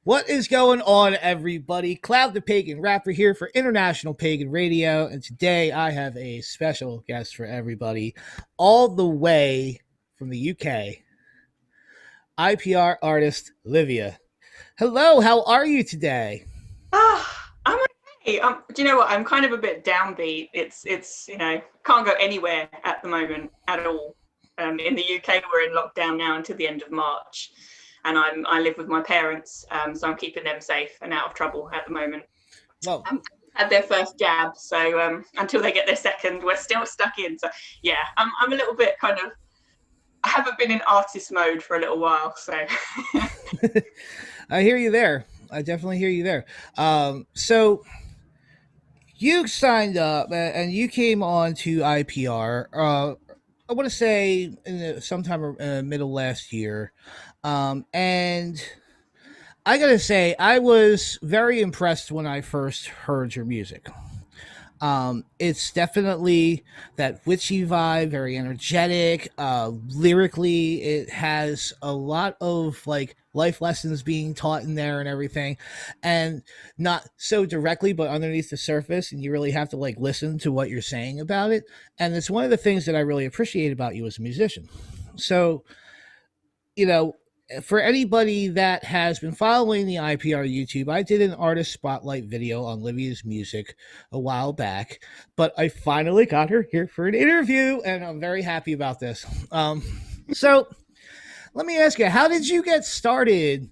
What is going on, everybody? Cloud the Pagan Rapper here for International Pagan Radio, and today I have a special guest for everybody, all the way from the UK, IPR artist Livia. Hello, how are you today? I'm okay. Do you know what? I'm kind of a bit downbeat. It's can't go anywhere at the moment at all. In the UK, we're in lockdown now until the end of March, and I live with my parents, so I'm keeping them safe and out of trouble at the moment. Well, Had their first jab, so until they get their second, we're still stuck in. So yeah, I'm a little bit kind of. I haven't been in artist mode for a little while, so. I hear you there. I definitely hear you there. So you signed up and you came on to IPR. I want to say sometime middle last year, and I gotta say I was very impressed when I first heard your music. It's definitely that witchy vibe, very energetic. Lyrically, it has a lot of like life lessons being taught in there and everything, and not so directly, but underneath the surface. And you really have to like listen to what you're saying about it. And it's one of the things that I really appreciate about you as a musician. So, you know, for anybody that has been following the IPR YouTube, I did an artist spotlight video on Livia's music a while back, but I finally got her here for an interview, and I'm very happy about this. So let me ask you, how did you get started,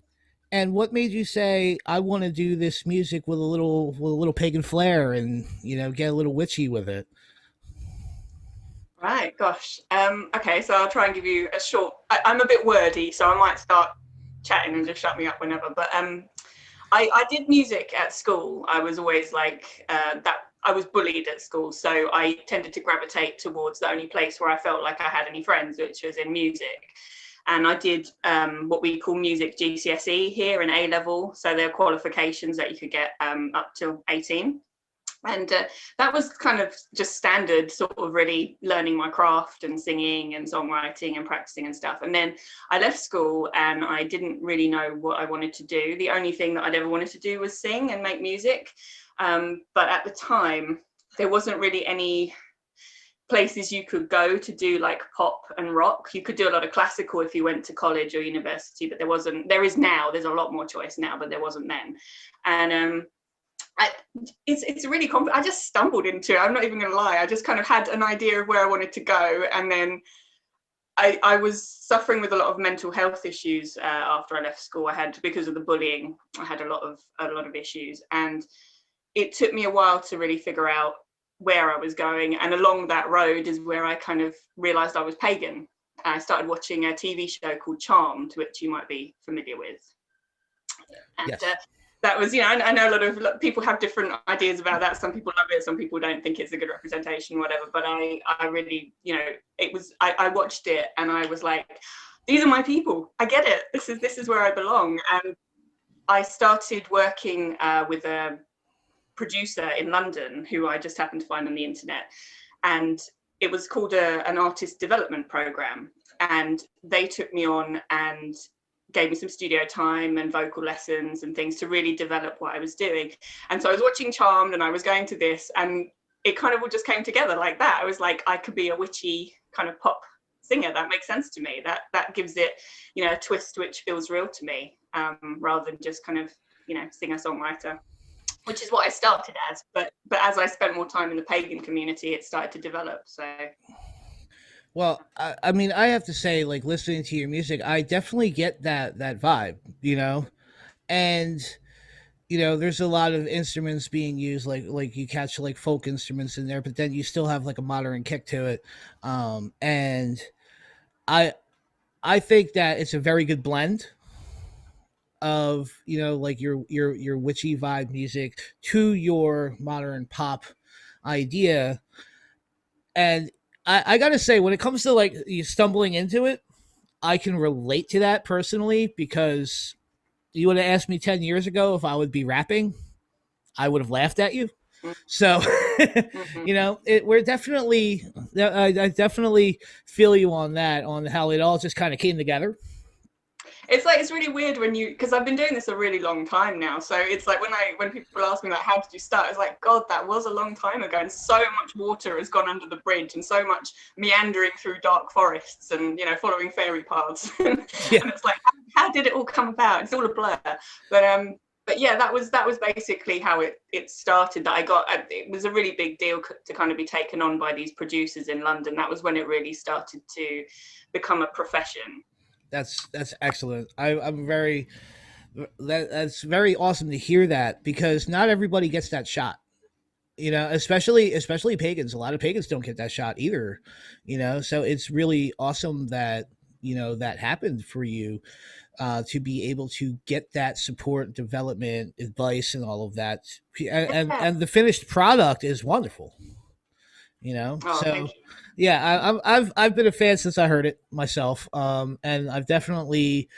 and what made you say I want to do this music with a little pagan flair, and get a little witchy with it? Right, gosh. Okay, so I'll try and give you a short. I'm a bit wordy, so I might start chatting and just shut me up whenever. But I did music at school. I was always like that. I was bullied at school, so I tended to gravitate towards the only place where I felt like I had any friends, which was in music. And I did what we call music GCSE here in A level. So there are qualifications that you could get up to 18. And that was kind of just standard, sort of really learning my craft and singing and songwriting and practicing and stuff. And then I left school and I didn't really know what I wanted to do. The only thing that I'd ever wanted to do was sing and make music. But at the time, there wasn't really any places you could go to do like pop and rock. You could do a lot of classical if you went to college or university, but there is now, there's a lot more choice now, but there wasn't then. And it's really I just stumbled into it. I'm not even gonna lie. I just kind of had an idea of where I wanted to go, and then I was suffering with a lot of mental health issues after I left school. Because of the bullying, I had a lot of issues, and it took me a while to really figure out where I was going. And along that road is where I kind of realized I was pagan. I started watching a TV show called Charmed, which you might be familiar with. And Yes. that was, I know a lot of people have different ideas about that. Some people love it, some people don't think it's a good representation, whatever. But I really, I watched it and I was like, these are my people. I get it. This is where I belong. And I started working with a producer in London who I just happened to find on the internet. And it was called an artist development program. And they took me on and gave me some studio time and vocal lessons and things to really develop what I was doing. And so I was watching Charmed and I was going to this, and it kind of all just came together like that. I was like, I could be a witchy kind of pop singer. That makes sense to me. That gives it, a twist which feels real to me, rather than just kind of, singer-songwriter, which is what I started as. But as I spent more time in the pagan community, it started to develop. So Well, I mean, I have to say, like listening to your music, I definitely get that vibe, and there's a lot of instruments being used, like you catch like folk instruments in there, but then you still have like a modern kick to it, and I I think that it's a very good blend of like your witchy vibe music to your modern pop idea, and I gotta say, when it comes to like you stumbling into it, I can relate to that personally because you would have asked me 10 years ago if I would be rapping, I would have laughed at you. So, mm-hmm. we're definitely, I definitely feel you on that, on how it all just kind of came together. It's like, it's really weird when you, because I've been doing this a really long time now. So it's like when people ask me like, how did you start? It's like, God, that was a long time ago. And so much water has gone under the bridge and so much meandering through dark forests and, you know, following fairy paths. And Yeah, it's like, how did it all come about? It's all a blur. But yeah, that was basically how it started. That I got, it was a really big deal to kind of be taken on by these producers in London. That was when it really started to become a profession. that's excellent. I'm very that's very awesome to hear that because not everybody gets that shot. You know, especially pagans. A lot of pagans don't get that shot either. You know, so it's really awesome that that happened for you, to be able to get that support, development, advice, and all of that. Yeah. And the finished product is wonderful. Oh, thank So you. yeah, I've been a fan since I heard it myself, and I've definitely,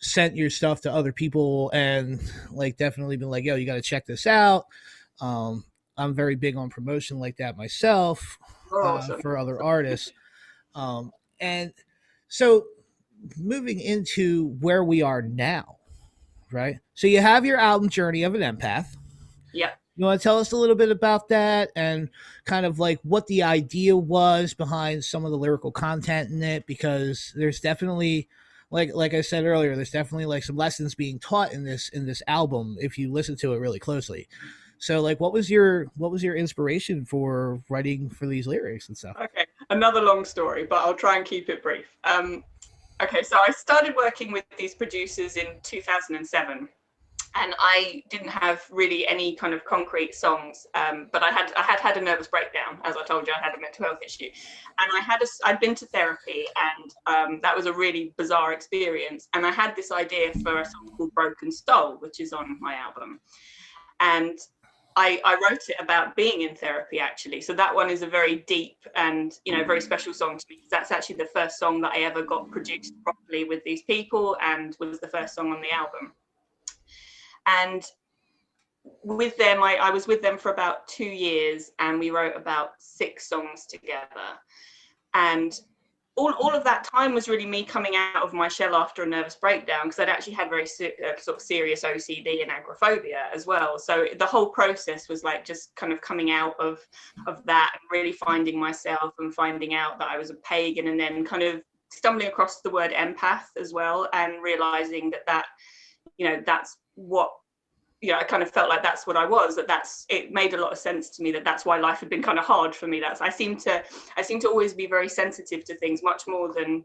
sent your stuff to other people, and like definitely been like, yo, you got to check this out. Um, I'm very big on promotion like that myself, You're awesome. for other artists, um, and so moving into where we are now, right? So you have your album Journey of an Empath. Yeah. You want to tell us a little bit about that and kind of like what the idea was behind some of the lyrical content in it? Because there's definitely, like I said earlier, there's definitely like some lessons being taught in this album if you listen to it really closely. So like, what was your inspiration for writing for these lyrics and stuff? Okay. Another long story, but I'll try and keep it brief. Okay, so I started working with these producers in 2007. And I didn't have really any kind of concrete songs, but I had a nervous breakdown, as I told you. I had a mental health issue, and I'd been to therapy, and that was a really bizarre experience. And I had this idea for a song called "Broken Soul," which is on my album, and I wrote it about being in therapy, actually. So that one is a very deep and very special song to me, because that's actually the first song that I ever got produced properly with these people, and was the first song on the album. And with them, I was with them for about 2 years, and we wrote about 6 songs together. And all of that time was really me coming out of my shell after a nervous breakdown, because I'd actually had very sort of serious OCD and agoraphobia as well. So the whole process was like just kind of coming out of that, and really finding myself, and finding out that I was a pagan, and then kind of stumbling across the word empath as well, and realizing that that's what, I kind of felt like that's what I was. It made a lot of sense to me that's why life had been kind of hard for me. I seem to always be very sensitive to things, much more than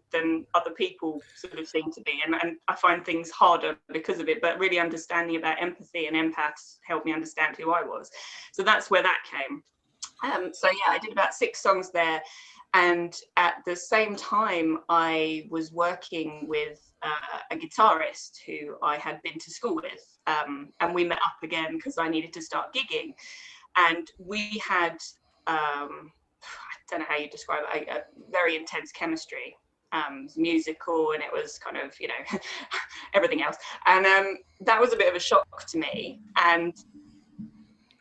other people sort of seem to be, and I find things harder because of it. But really understanding about empathy and empaths helped me understand who I was. So that's where that came. So yeah, I did about 6 songs there, and at the same time, I was working with a guitarist who I had been to school with, and we met up again because I needed to start gigging, and we had I don't know how you describe it, a very intense chemistry. It was musical, and it was kind of everything else, and that was a bit of a shock to me, and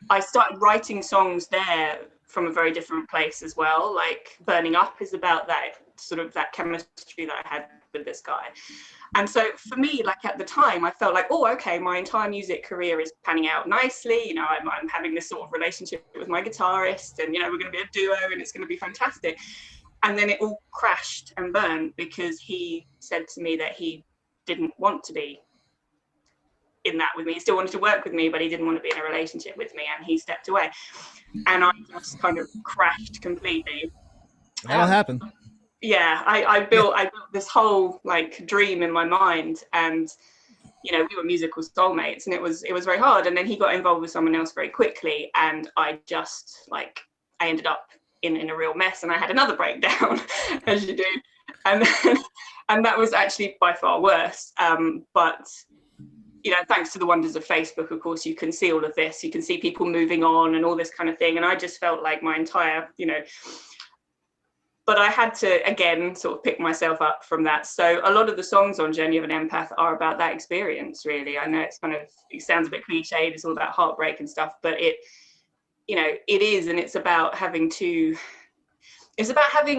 I started writing songs there from a very different place as well. Like Burning Up is about that sort of that chemistry that I had with this guy. And so for me, like at the time, I felt like, oh, okay, my entire music career is panning out nicely. I'm having this sort of relationship with my guitarist, and we're going to be a duo, and it's going to be fantastic. And then it all crashed and burned because he said to me that he didn't want to be in that with me. He still wanted to work with me, but he didn't want to be in a relationship with me, and he stepped away. And I just kind of crashed completely. That'll happen. Yeah, I built this whole like dream in my mind, and we were musical soulmates, and it was very hard. And then he got involved with someone else very quickly, and I just I ended up in a real mess, and I had another breakdown, as you do, and then, and that was actually by far worse. But thanks to the wonders of Facebook, of course, you can see all of this. You can see people moving on and all this kind of thing. And I just felt like my entire, but I had to, again, sort of pick myself up from that. So a lot of the songs on Journey of an Empath are about that experience, really. I know it sounds a bit cliched. It's all about heartbreak and stuff, but it is. And it's about having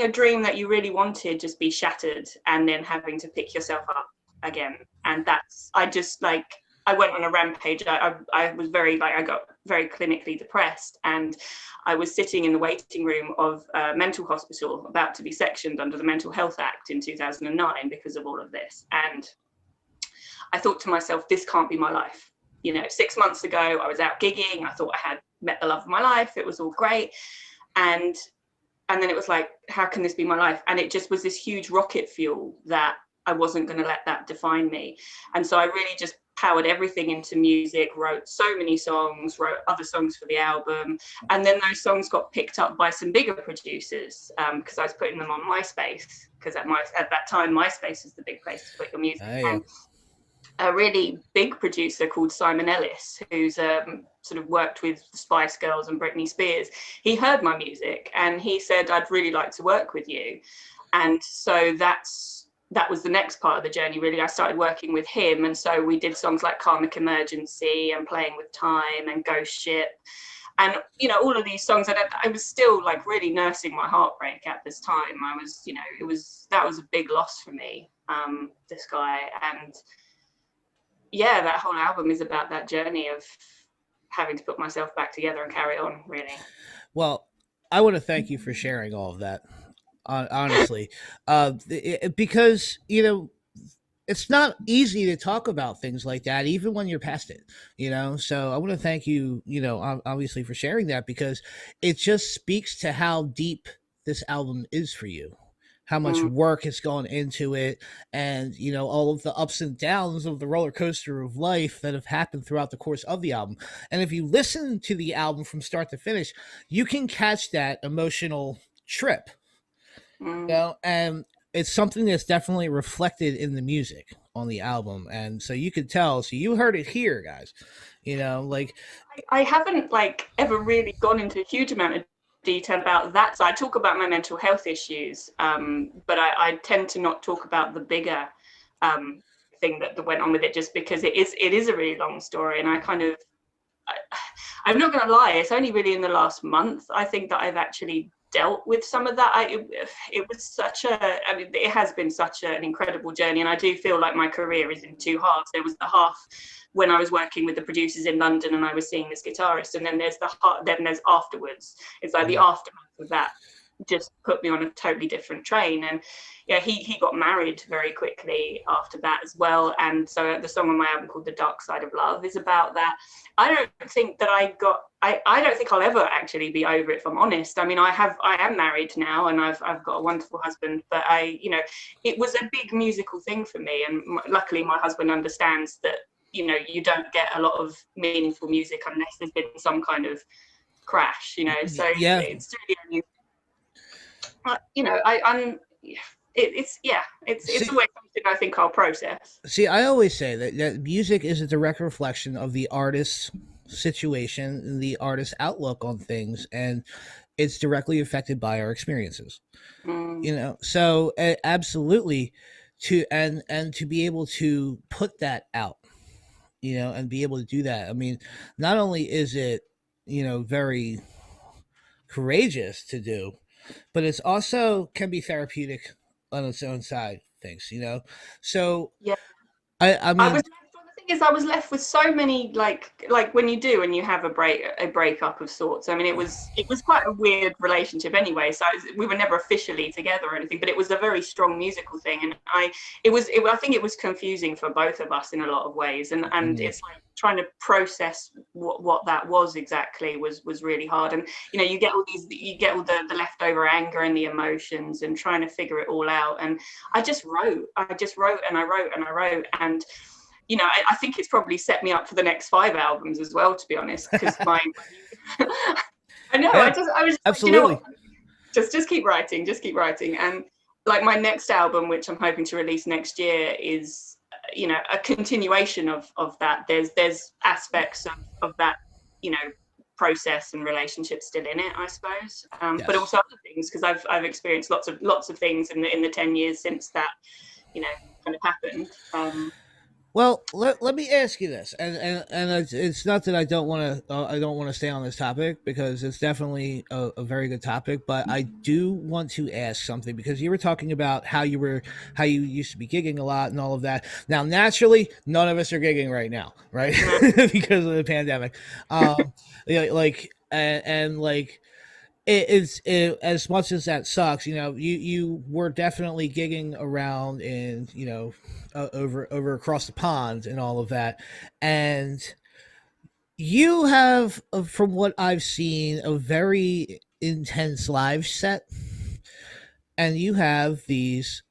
a dream that you really wanted just be shattered, and then having to pick yourself up again. And that's, I just like, I went on a rampage. I was very, like, I got very clinically depressed, and I was sitting in the waiting room of a mental hospital about to be sectioned under the Mental Health Act in 2009 because of all of this. And I thought to myself, this can't be my life. You know, 6 months ago, I was out gigging. I thought I had met the love of my life. It was all great. And then it was like, how can this be my life? And it just was this huge rocket fuel that I wasn't going to let that define me. And so I really just powered everything into music, wrote so many songs, wrote other songs for the album. And then those songs got picked up by some bigger producers, because I was putting them on MySpace, because at that time, MySpace was the big place to put your music. Oh, yeah. And a really big producer called Simon Ellis, who's sort of worked with the Spice Girls and Britney Spears, he heard my music and he said, I'd really like to work with you. And so that was the next part of the journey, really. I started working with him, and so we did songs like Karmic Emergency and Playing with Time and Ghost Ship, and you know, all of these songs. I was still like really nursing my heartbreak at this time. I was, you know, that was a big loss for me, this guy. And yeah, that whole album is about that journey of having to put myself back together and carry on, really. Well, I want to thank you for sharing all of that. Honestly, because you know it's not easy to talk about things like that, even when you're past it. You know, so I want to thank you. You know, obviously for sharing that, because it just speaks to how deep this album is for you, how much work has gone into it, and you know all of the ups and downs of the roller coaster of life that have happened throughout the course of the album. And if you listen to the album from start to finish, you can catch that emotional trip, you know, and it's something that's definitely reflected in the music on the album. And so you could tell, so you heard it here, guys, you know, like I haven't like ever really gone into a huge amount of detail about that. So I talk about my mental health issues, but I tend to not talk about the bigger thing that went on with it, just because it is a really long story. And I'm not going to lie, it's only really in the last month, I think, that I've actually dealt with some of that. It was such a, I mean, it has been such an incredible journey, and I do feel like my career is in two halves. There was the half when I was working with the producers in London and I was seeing this guitarist, and then there's there's afterwards. It's like the aftermath of that just put me on a totally different train. And yeah, he got married very quickly after that as well. And so the song on my album called The Dark Side of Love is about that. I don't think that I don't think I'll ever actually be over it, if I'm honest. I mean, I am married now and I've got a wonderful husband, but you know, it was a big musical thing for me. And luckily my husband understands that, you know, you don't get a lot of meaningful music unless there's been some kind of crash, you know. So yeah, it's really only, you know, it's always something I think I'll process. see, I always say that music is a direct reflection of the artist's situation and the artist's outlook on things, and it's directly affected by our experiences. You know, so absolutely, and to be able to put that out, you know, and be able to do that. I mean, not only is it, you know, very courageous to do, but it's also can be therapeutic on its own side things, you know. So Yeah. I I mean, was the thing is I was left with so many like when you do and you have a breakup of sorts. I mean, it was quite a weird relationship anyway. So we were never officially together or anything, but it was a very strong musical thing, and I think it was confusing for both of us in a lot of ways, and it's like trying to process what that was exactly was really hard. And you know, you get all the leftover anger and the emotions and trying to figure it all out. And I just wrote and I wrote, and you know, I think it's probably set me up for the next 5 albums as well, to be honest, because my I know, yeah, I was just like, you know absolutely. what, just keep writing, and like my next album, which I'm hoping to release next year, is you know, a continuation of that. There's aspects of that, you know, process and relationship still in it, I suppose, but Yes. also other things, because I've experienced lots of things in the 10 years since that, you know, kind of happened. Well, let me ask you this, and it's not that I don't want to stay on this topic because it's definitely a very good topic, but I do want to ask something because you were talking about how you used to be gigging a lot and all of that. Now, naturally, none of us are gigging right now, right? Yeah. Because of the pandemic. Yeah, like and like as much as that sucks, you were definitely gigging around in over across the pond and all of that, and you have, from what I've seen, a very intense live set, and you have these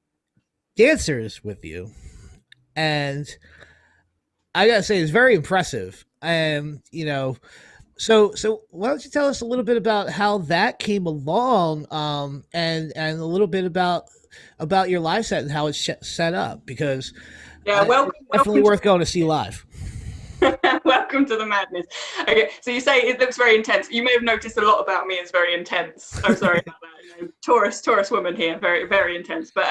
dancers with you, and I gotta say it's very impressive, and so why don't you tell us a little bit about how that came along, and a little bit about your live set and how it's set up because Yeah, it's definitely welcome to worth going to see live. welcome to the madness. Okay, so you say it looks very intense. You may have noticed a lot about me is very intense. I'm sorry about that. Taurus woman here, very very intense. But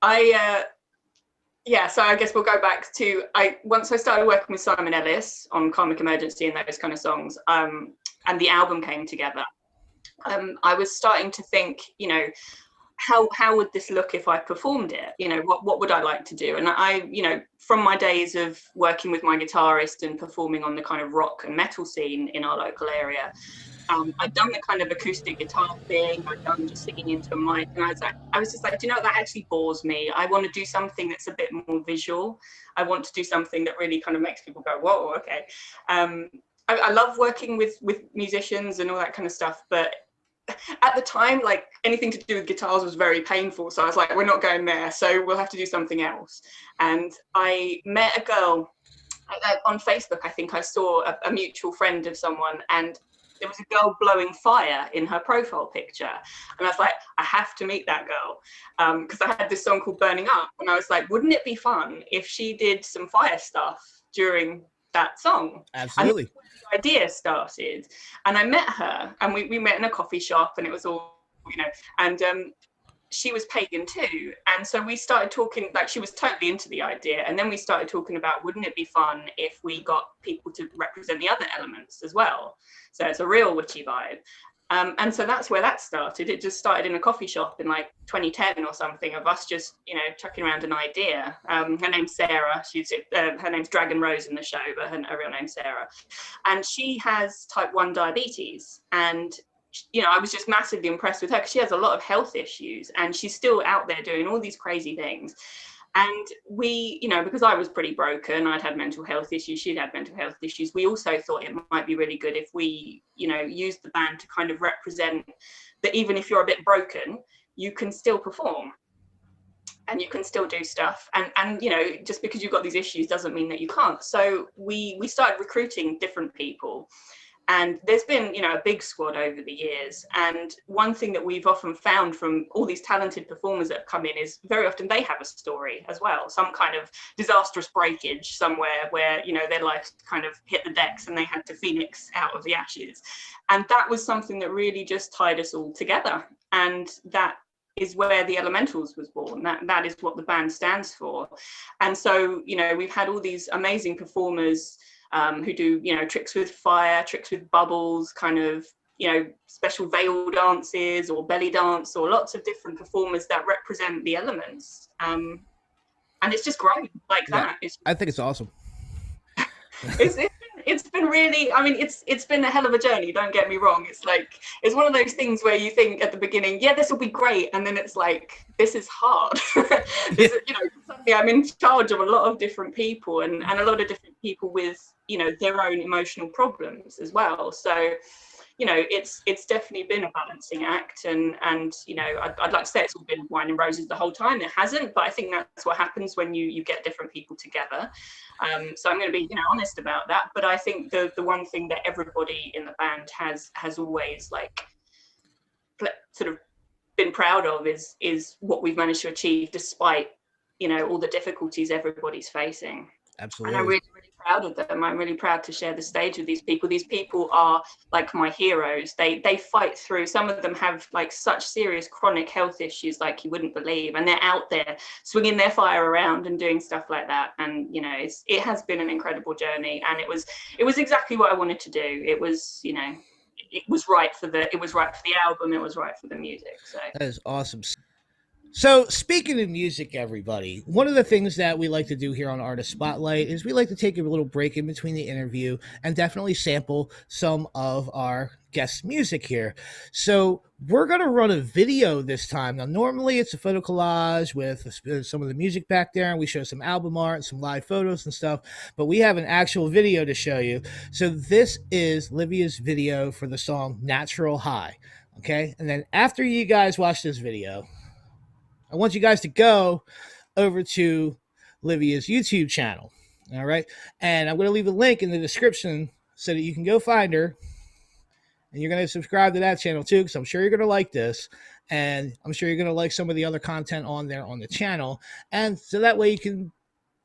I yeah, so I guess we'll go back to once I started working with Simon Ellis on Karmic Emergency and those kind of songs, and the album came together. I was starting to think, how would this look if I performed it? What would I like to do? And from my days of working with my guitarist and performing on the kind of rock and metal scene in our local area, I'd done the kind of acoustic guitar thing. I'd done just singing into a mic, and I was just like, do you know what? That actually bores me. I want to do something that's a bit more visual. I want to do something that really kind of makes people go, whoa, okay. I love working with musicians and all that kind of stuff, but at the time, like anything to do with guitars was very painful. So I was like, we're not going there. So we'll have to do something else. And I met a girl on Facebook. I think I saw a mutual friend of someone, and there was a girl blowing fire in her profile picture. And I was like, I have to meet that girl. Because I had this song called Burning Up. And I was like, wouldn't it be fun if she did some fire stuff during that song? And Absolutely. the idea started. And I met her, and we met in a coffee shop, and it was all, and she was pagan too. And so we started talking, like she was totally into the idea. And then we started talking about, wouldn't it be fun if we got people to represent the other elements as well? So it's a real witchy vibe. And so that's where that started. It just started in a coffee shop in like 2010 or something, of us just, chucking around an idea. Her name's Sarah. Her name's Dragon Rose in the show, but her real name's Sarah. And she has type 1 diabetes. And I was just massively impressed with her because she has a lot of health issues, and she's still out there doing all these crazy things. And we, because I was pretty broken, I'd had mental health issues, she'd had mental health issues. We also thought it might be really good if we, used the band to kind of represent that even if you're a bit broken, you can still perform and you can still do stuff. And just because you've got these issues doesn't mean that you can't. So we started recruiting different people. And there's been, a big squad over the years. And one thing that we've often found from all these talented performers that have come in is very often they have a story as well, some kind of disastrous breakage somewhere where, their life kind of hit the decks and they had to phoenix out of the ashes. And that was something that really just tied us all together. And that is where the Elementals was born. That is what the band stands for. And so, we've had all these amazing performers who do, tricks with fire, tricks with bubbles, kind of, special veil dances or belly dance, or lots of different performers that represent the elements. And it's just grown like Yeah, that. I think it's awesome. It's been really, I mean, it's been a hell of a journey, don't get me wrong. It's like, it's one of those things where you think at the beginning, yeah, this will be great, and then it's like, this is hard. Suddenly I'm in charge of a lot of different people, and a lot of different people with, their own emotional problems as well. So it's definitely been a balancing act, and I'd like to say it's all been wine and roses the whole time. It hasn't, but I think that's what happens when you get different people together. So I'm going to be honest about that. But I think the one thing that everybody in the band has always like sort of been proud of is what we've managed to achieve despite all the difficulties everybody's facing. And I'm Absolutely. really, really proud of them. I'm really proud to share the stage with these people. These people are like my heroes. They fight through. Some of them have like such serious chronic health issues, like you wouldn't believe, and they're out there swinging their fire around and doing stuff like that. And you know, it has been an incredible journey, and it was exactly what I wanted to do. It was, you know, it was right for the album. It was right for the music. So That is awesome. So, speaking of music, everybody, one of the things that we like to do here on Artist Spotlight is we like to take a little break in between the interview and definitely sample some of our guest music here. So, we're going to run a video this time. Now, normally it's a photo collage with some of the music back there, and we show some album art and some live photos and stuff, but we have an actual video to show you. So, this is Livia's video for the song Natural High. Okay. And then after you guys watch this video, I want you guys to go over to Livia's YouTube channel. All right. And I'm going to leave a link in the description so that you can go find her. And you're going to subscribe to that channel too, because I'm sure you're going to like this. And I'm sure you're going to like some of the other content on there on the channel. And so that way you can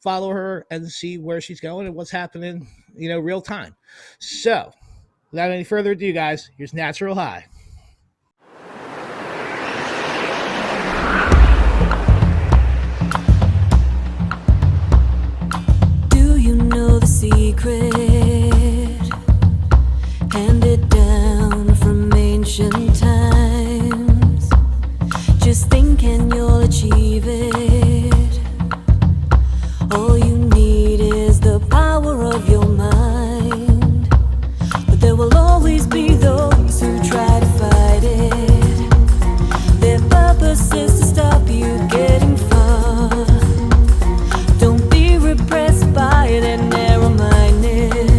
follow her and see where she's going and what's happening, you know, real time. So without any further ado, guys, here's Natural High. Secret handed down from ancient times. Just think and you'll achieve it. All you need is the power of your mind. But there will always be those who try to fight it. Their purpose is to stop you getting far. Don't be repressed by their narrow-mindedness.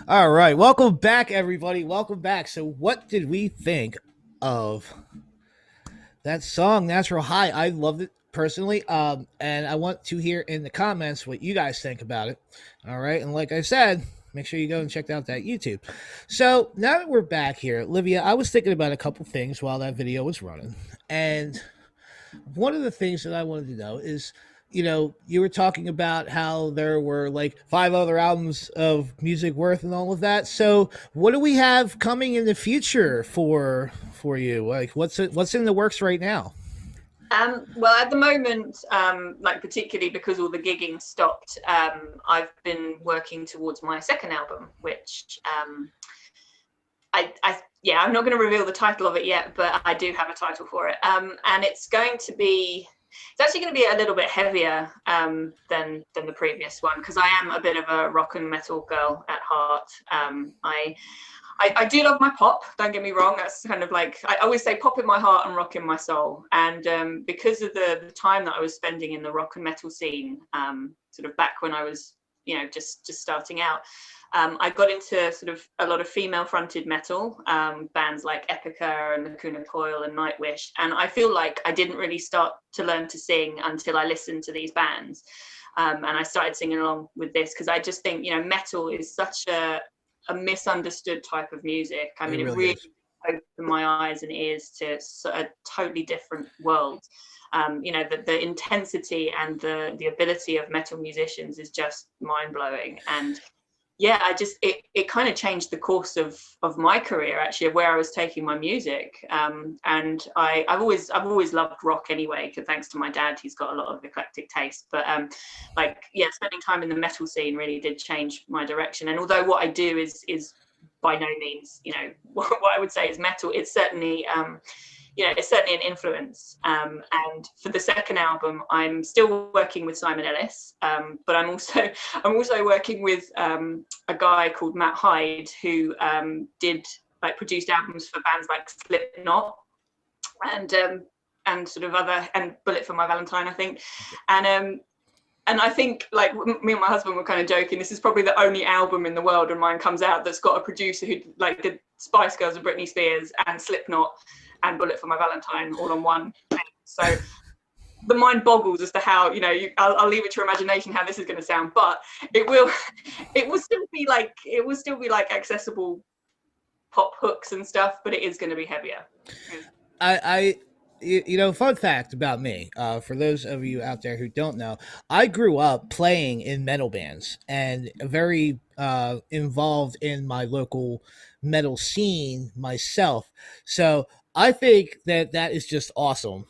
All right, welcome back, everybody. Welcome back. So, what did we think of that song, Natural High? I loved it personally, and I want to hear in the comments what you guys think about it. All right, and like I said, make sure you go and check out that YouTube. So now that we're back here, Livia, I was thinking about a couple things while that video was running, and one of the things that I wanted to know is, you were talking about how there were like 5 other albums of music worth and all of that. So, what do we have coming in the future for you? Like, what's in the works right now? Well, at the moment, like particularly because all the gigging stopped, I've been working towards my second album, which yeah, I'm not going to reveal the title of it yet, but I do have a title for it, and it's actually going to be a little bit heavier than the previous one, because I am a bit of a rock and metal girl at heart. I do love my pop, don't get me wrong. That's kind of like, I always say pop in my heart and rock in my soul. And because of the time that I was spending in the rock and metal scene, sort of back when I was, just starting out, I got into sort of a lot of female fronted metal, bands like Epica and Lacuna Coil and Nightwish. And I feel like I didn't really start to learn to sing until I listened to these bands. And I started singing along with this because I just think, metal is such a misunderstood type of music. I mean, it really opened my eyes and ears to a totally different world. The intensity and the ability of metal musicians is just mind-blowing. And yeah, it kind of changed the course of my career, actually, of where I was taking my music. And I've always loved rock anyway, thanks to my dad. He's got a lot of eclectic taste. But spending time in the metal scene really did change my direction. And although what I do is by no means, what I would say is metal, it's certainly it's certainly an influence. And for the second album, I'm still working with Simon Ellis, but I'm also working with a guy called Matt Hyde, who produced albums for bands like Slipknot and sort of other, and Bullet for My Valentine, I think. And I think, like, me and my husband were kind of joking, this is probably the only album in the world when mine comes out that's got a producer who did Spice Girls and Britney Spears and Slipknot and Bullet for My Valentine all on one thing. So the mind boggles as to how, I'll leave it to your imagination how this is going to sound, but it will still be like accessible pop hooks and stuff, but it is going to be heavier. Fun fact about me, for those of you out there who don't know, I grew up playing in metal bands and very involved in my local metal scene myself. So I think that is just awesome.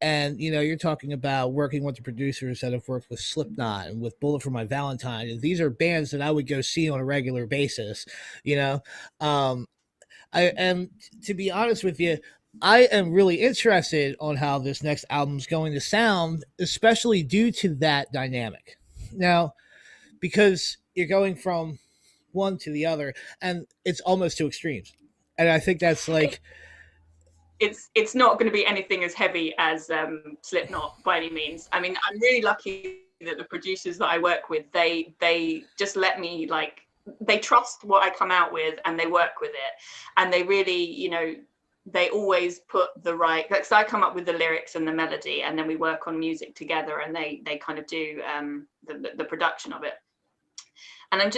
And you're talking about working with the producers that have worked with Slipknot and with Bullet for My Valentine, and these are bands that I would go see on a regular basis. And to be honest with you, I am really interested on how this next album is going to sound, especially due to that dynamic. Now, because you're going from one to the other, and it's almost two extremes. And I think that's like, it's not going to be anything as heavy as Slipknot by any means. I mean, I'm really lucky that the producers that I work with, they just let me, like, they trust what I come out with and they work with it. And they really, they always put the right, like, so I come up with the lyrics and the melody, and then we work on music together, and they kind of do the production of it. And I'm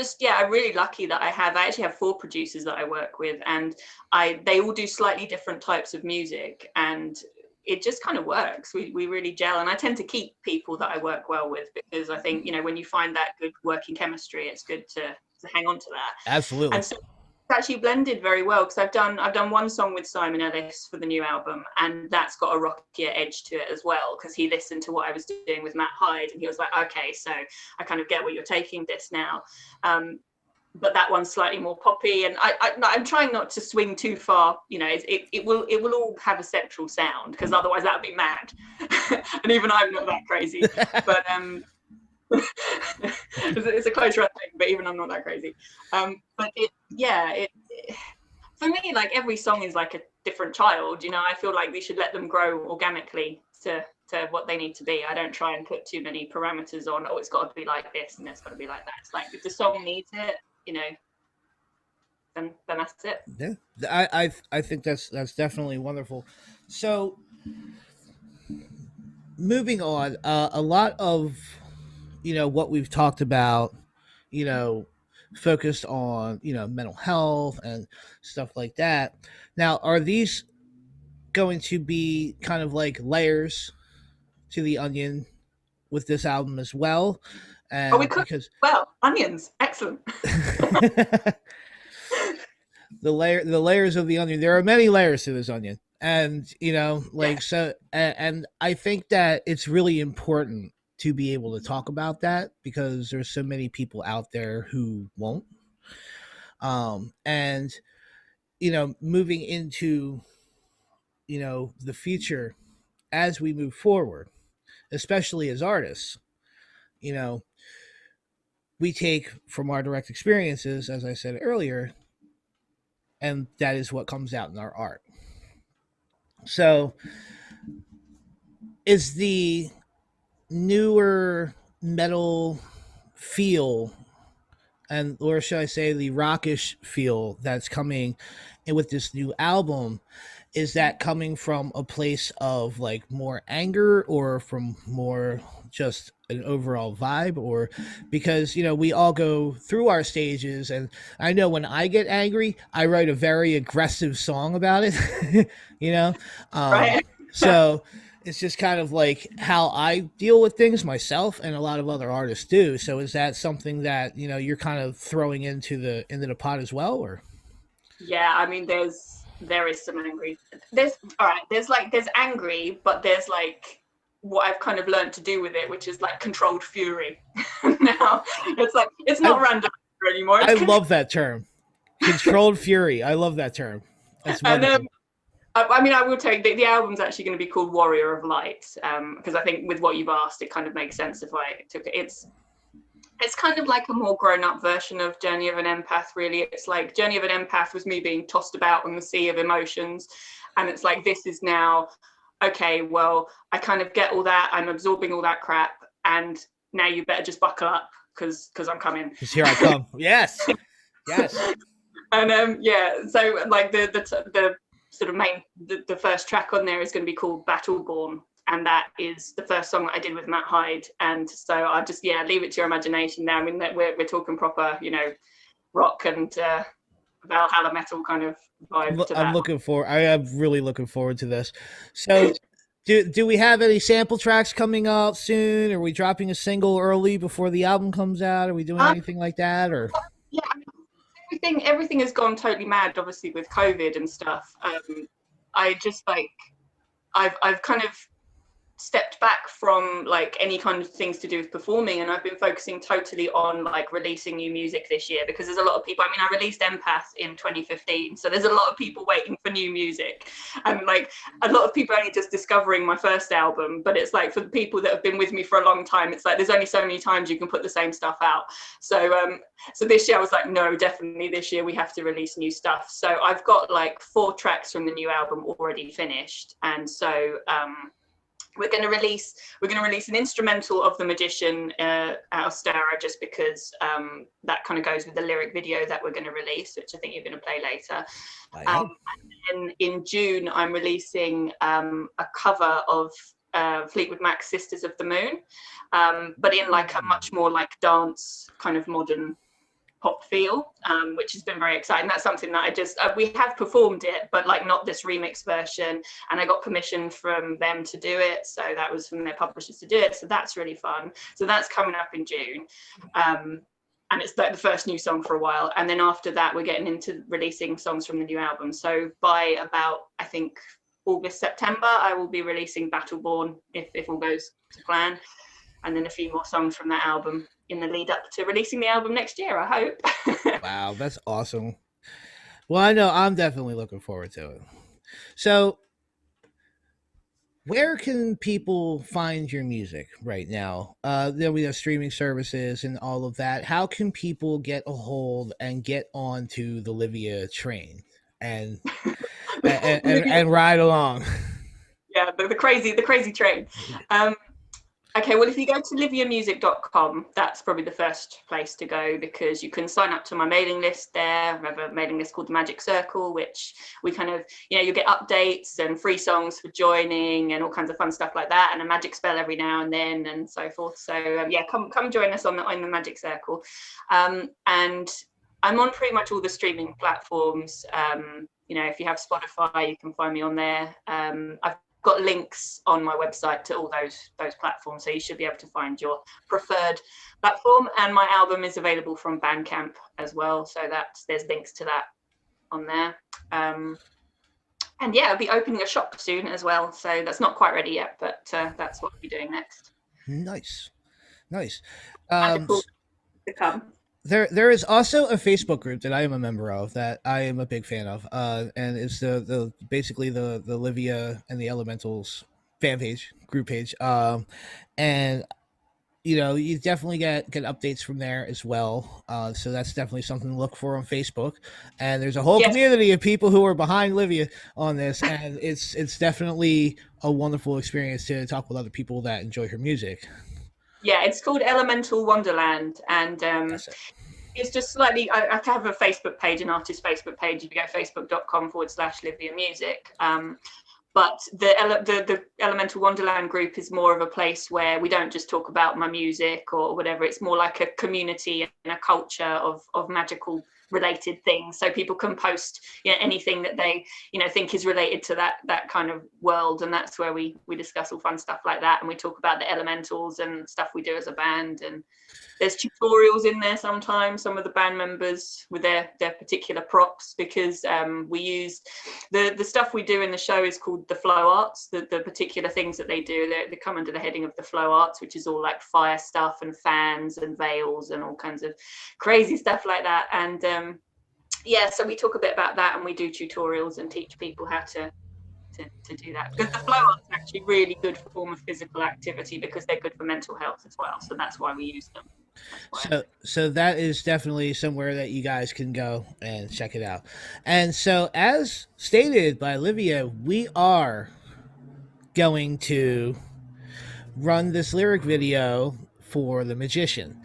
really lucky that I actually have 4 producers that I work with, and they all do slightly different types of music, and it just kind of works. We really gel, and I tend to keep people that I work well with, because I think, when you find that good working chemistry, it's good to hang on to that. Absolutely. And so it's actually blended very well, because I've done one song with Simon Ellis for the new album, and that's got a rockier edge to it as well, because he listened to what I was doing with Matt Hyde, and he was like, okay, so I kind of get where you're taking this now. But that one's slightly more poppy, and I'm trying not to swing too far. It will all have a central sound, because otherwise that would be mad. And even I'm not that crazy. But it's a close run thing, but even I'm not that crazy. But for me, like, every song is like a different child. I feel like we should let them grow organically to what they need to be. I don't try and put too many parameters on, it's got to be like this and it's got to be like that. It's like, if the song needs it, then that's it. Yeah, I think that's definitely wonderful. So moving on, a lot of what we've talked about, you know, focused on mental health and stuff like that. Now, are these going to be kind of like layers to the onion with this album as well? Oh, we And could. because Well, onions, excellent. the layers of the onion, there are many layers to this onion, and Yeah. so, and I think that it's really important to be able to talk about that because there's so many people out there who won't, and moving into the future as we move forward, especially as artists, you know we take from our direct experiences, as I said earlier, and that is what comes out in our art. So is the newer metal feel, and or should I say the rockish feel that's coming in with this new album, is that coming from a place of like more anger or from more just an overall vibe? Or because we all go through our stages, and I know when I get angry I write a very aggressive song about it. you know um Right. so it's just kind of like how I deal with things myself, and a lot of other artists do. So is that something that you're kind of throwing into the pot as well, or? Yeah, I mean, there is some angry. There's all right. There's angry, but there's like what I've kind of learned to do with it, which is like controlled fury. Now it's like it's I not random anymore. I love that term, controlled fury. I love that term. That's And wonderful. I mean, I will tell you the album's actually going to be called Warrior of Light, because I think with what you've asked, it kind of makes sense if I took it. It's kind of like a more grown-up version of Journey of an Empath, really. It's like Journey of an Empath was me being tossed about on the sea of emotions, and it's like this is now, okay, well, I kind of get all that, I'm absorbing all that crap, and now you better just buckle up because I'm coming. Because here I come. Yes, yes. And yeah, so like the sort of the first track on there is going to be called Battleborn, and that is the first song that I did with Matt Hyde. And so I just leave it to your imagination now. I mean, that we're talking proper rock and Valhalla metal kind of vibe to I'm that. looking for. I am really looking forward to this. So, do we have any sample tracks coming out soon? Are we dropping a single early before the album comes out? Are we doing anything like that? Or Yeah, I mean, everything has gone totally mad, obviously with COVID and stuff. I just like I've kind of stepped back from like any kind of things to do with performing, and I've been focusing totally on like releasing new music this year, because there's a lot of people. I mean, I released Empath in 2015, so there's a lot of people waiting for new music, and like a lot of people only just discovering my first album. But it's like for the people that have been with me for a long time, it's like there's only so many times you can put the same stuff out. So this year I was like, no, definitely this year we have to release new stuff. So I've got like 4 tracks from the new album already finished, and so we're going to release an instrumental of The Magician out of Stara, just because that kind of goes with the lyric video that we're going to release, which I think you're going to play later. And then in June, I'm releasing a cover of Fleetwood Mac's Sisters of the Moon, but in like a much more like dance kind of modern pop feel, which has been very exciting. That's something that I just we have performed it, but like not this remix version, and I got permission from them to do it, so that was from their publishers to do it, so that's really fun. So that's coming up in June, and it's like the first new song for a while, and then after that we're getting into releasing songs from the new album. So by about, I think, August, September, I will be releasing Battleborn, if all goes to plan, and then a few more songs from that album in the lead up to releasing the album next year, I hope. wow, that's awesome. Well, I know I'm definitely looking forward to it. So, where can people find your music right now? Then we have streaming services and all of that. How can people get a hold and get onto the Livia train and and ride along? Yeah, the crazy train. Okay, well, if you go to liviamusic.com, that's probably the first place to go, because you can sign up to my mailing list there. I have a mailing list called the Magic Circle, which we kind of, you get updates and free songs for joining and all kinds of fun stuff like that, and a magic spell every now and then and so forth. So yeah, come join us on the Magic Circle. And I'm on pretty much all the streaming platforms. If you have Spotify, you can find me on there. I've got links on my website to all those platforms, so you should be able to find your preferred platform. And my album is available from Bandcamp as well, so there's links to that on there. And yeah, I'll be opening a shop soon as well, so that's not quite ready yet, but that's what we'll be doing next. Nice. Cool to come. There is also a Facebook group that I am a member of that I am a big fan of, and it's the basically the Livia and the Elementals group page, and you definitely get updates from there as well. So that's definitely something to look for on Facebook. And there's a whole community of people who are behind Livia on this, and it's definitely a wonderful experience to talk with other people that enjoy her music. Yeah, it's called Elemental Wonderland, and it's just slightly. I have a Facebook page, an artist Facebook page. If you go facebook.com/Livia Music. But the Elemental Wonderland group is more of a place where we don't just talk about my music or whatever. It's more like a community and a culture of magical related things, so people can post anything that they think is related to that kind of world, and that's where we discuss all fun stuff like that, and we talk about the elementals and stuff we do as a band. And there's tutorials in there sometimes, some of the band members with their particular props, because we use the stuff we do in the show is called the flow arts. The particular things that they do, they come under the heading of the flow arts, which is all like fire stuff and fans and veils and all kinds of crazy stuff like that. And so we talk a bit about that, and we do tutorials and teach people how to do that, because the flow arts are actually really good form of physical activity, because they're good for mental health as well, so that's why we use them. So that is definitely somewhere that you guys can go and check it out. And so, as stated by Livia, we are going to run this lyric video for The Magician.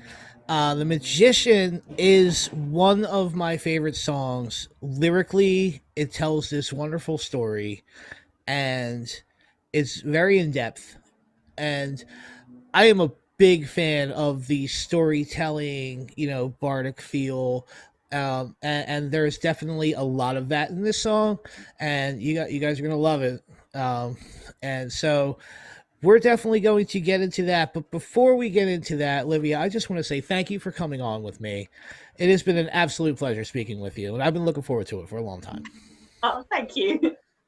The Magician is one of my favorite songs. Lyrically, it tells this wonderful story, and it's very in depth. And I am a big fan of the storytelling, bardic feel. And there's definitely a lot of that in this song, and you guys are gonna love it. And so we're definitely going to get into that. But before we get into that, Livia, I just want to say thank you for coming on with me. It has been an absolute pleasure speaking with you, and I've been looking forward to it for a long time. Oh, thank you.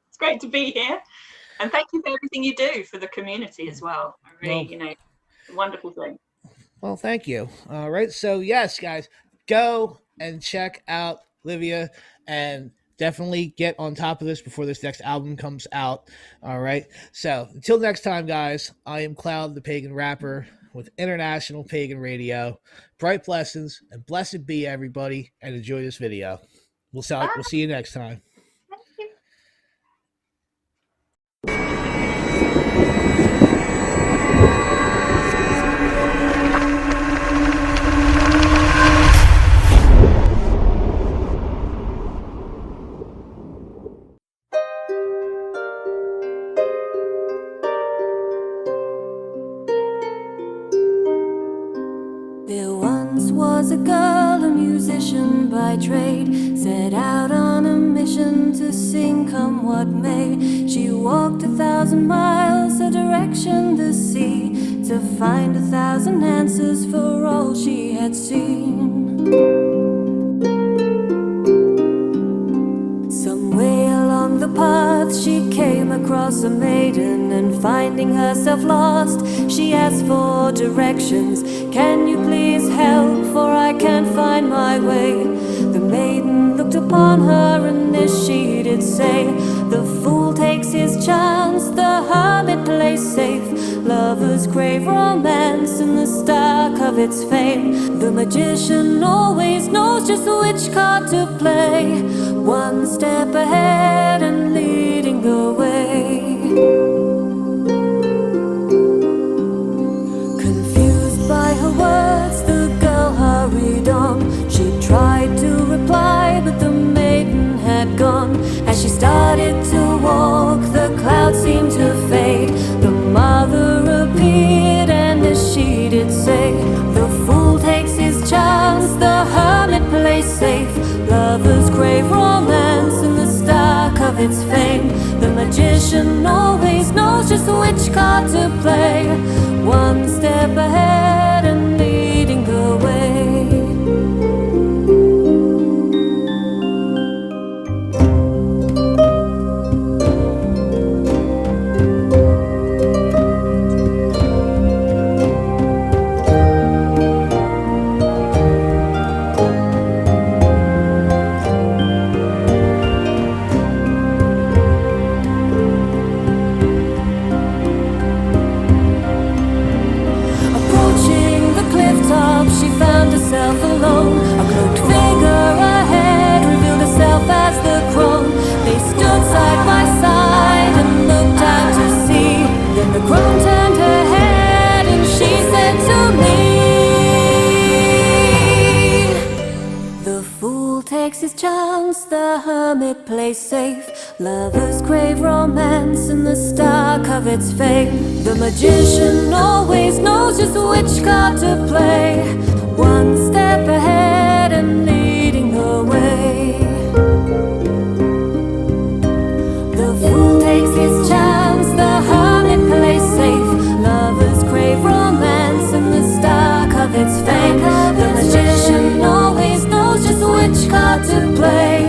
It's great to be here. And thank you for everything you do for the community as well. Really, wonderful thing. Well, thank you. All right. So, yes, guys, go and check out Livia, and definitely get on top of this before this next album comes out. All right. So until next time, guys, I am Cloud, the Pagan Rapper, with International Pagan Radio. Bright blessings and blessed be everybody, and enjoy this video. We'll see you next time. There once was a girl, a musician by trade, set out on a mission to sing come what may. She walked 1,000 miles, a direction the sea, to find 1,000 answers for all she had seen. Some way along the path she came across a maiden, and finding herself lost, she asked for directions. Can you please help, for I can't find my way? The maiden looked upon her, and this she did say: the fool takes his chance, the hermit plays safe. Lovers crave romance in the stark of its fame. The magician always knows just which card to play, one step ahead and leading the way. card to play, one step ahead and leading the way. Alone, a cloaked figure ahead revealed herself as the crone. They stood side by side and looked out to sea. Then the crone turned her head and she said to me, the fool takes his chance, the hermit plays safe. Lovers crave romance and the star covets fame. The magician always knows just which card to play, one step ahead and leading the way. The fool takes his chance, the hermit plays safe. Lovers crave romance and the star covets fame. The magician always knows just which card to play,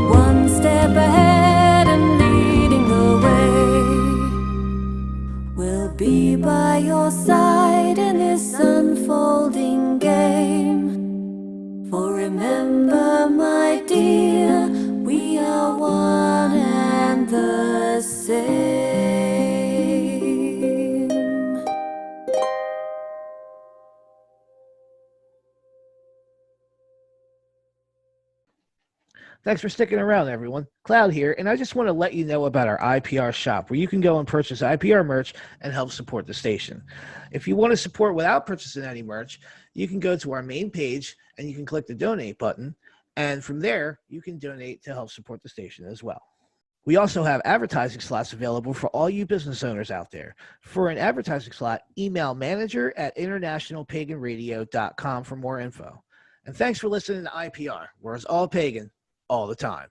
one step ahead and leading the way. We'll be by your side in this unfolding game. For remember, my dear, we are one and the same. Thanks for sticking around, everyone. Cloud here, and I just want to let you know about our IPR shop, where you can go and purchase IPR merch and help support the station. If you want to support without purchasing any merch, you can go to our main page and you can click the donate button, and from there, you can donate to help support the station as well. We also have advertising slots available for all you business owners out there. For an advertising slot, email manager@internationalpaganradio.com for more info. And thanks for listening to IPR, where it's all pagan all the time.